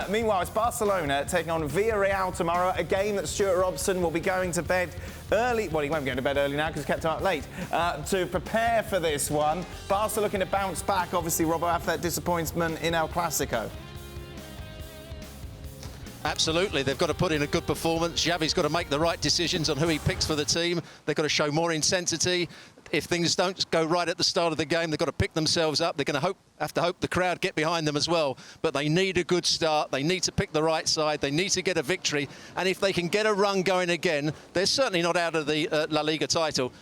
Meanwhile, it's Barcelona taking on Villareal tomorrow, a game that Stewart Robson will be going to bed early. Well, he won't be going to bed early now because he's kept him up late to prepare for this one. Barca looking to bounce back, obviously, Robbo, after that disappointment in El Clasico. Absolutely, they've got to put in a good performance. Xavi's got to make the right decisions on who he picks for the team. They've got to show more intensity. If things don't go right at the start of the game, they've got to pick themselves up. They're going to have to hope the crowd get behind them as well. But they need a good start. They need to pick the right side. They need to get a victory. And if they can get a run going again, they're certainly not out of the La Liga title.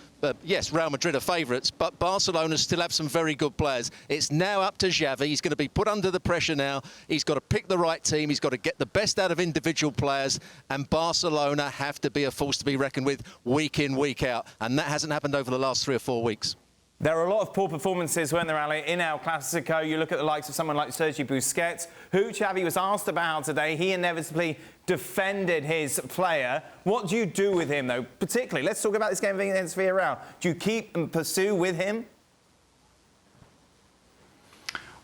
Yes, Real Madrid are favourites, but Barcelona still have some very good players. It's now up to Xavi. He's going to be put under the pressure now. He's got to pick the right team. He's got to get the best out of individual players. And Barcelona have to be a force to be reckoned with week in, week out. And that hasn't happened over the last 3 or 4 weeks. There are a lot of poor performances, weren't there, Ali, in El Clasico. You look at the likes of someone like Sergio Busquets, who Xavi was asked about today. He inevitably defended his player. What do you do with him, though? Particularly, let's talk about this game against Villareal. Do you keep and pursue with him?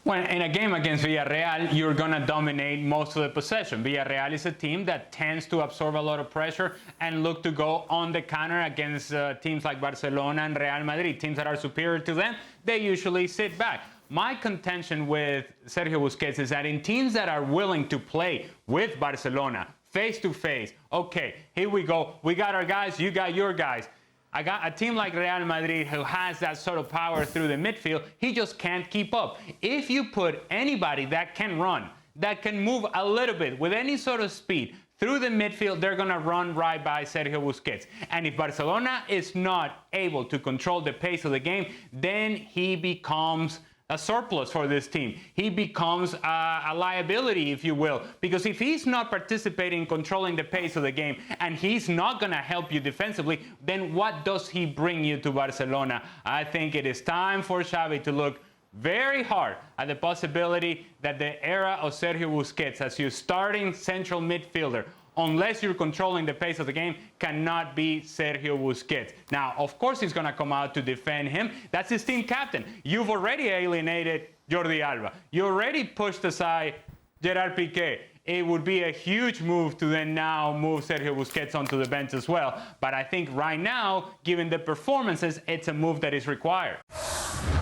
When in a game against Villareal, you're going to dominate most of the possession. Villareal is a team that tends to absorb a lot of pressure and look to go on the counter against teams like Barcelona and Real Madrid, teams that are superior to them. They usually sit back. My contention with Sergio Busquets is that in teams that are willing to play with Barcelona, face to face, okay, here we go. We got our guys, you got your guys. I got a team like Real Madrid who has that sort of power through the midfield. He just can't keep up. If you put anybody that can run, that can move a little bit with any sort of speed through the midfield, they're going to run right by Sergio Busquets. And if Barcelona is not able to control the pace of the game, then he becomes a surplus for this team. He becomes a liability, if you will, because if he's not participating in controlling the pace of the game and he's not going to help you defensively, then what does he bring you to Barcelona? I think it is time for Xavi to look very hard at the possibility that the era of Sergio Busquets as your starting central midfielder, unless you're controlling the pace of the game, cannot be Sergio Busquets. Now, of course, he's going to come out to defend him. That's his team captain. You've already alienated Jordi Alba. You already pushed aside Gerard Piqué. It would be a huge move to then now move Sergio Busquets onto the bench as well. But I think right now, given the performances, it's a move that is required.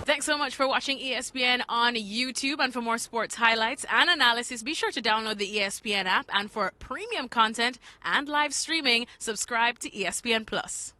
Thanks so much for watching ESPN on YouTube. And for more sports highlights and analysis, be sure to download the ESPN app. And for premium content and live streaming, subscribe to ESPN Plus.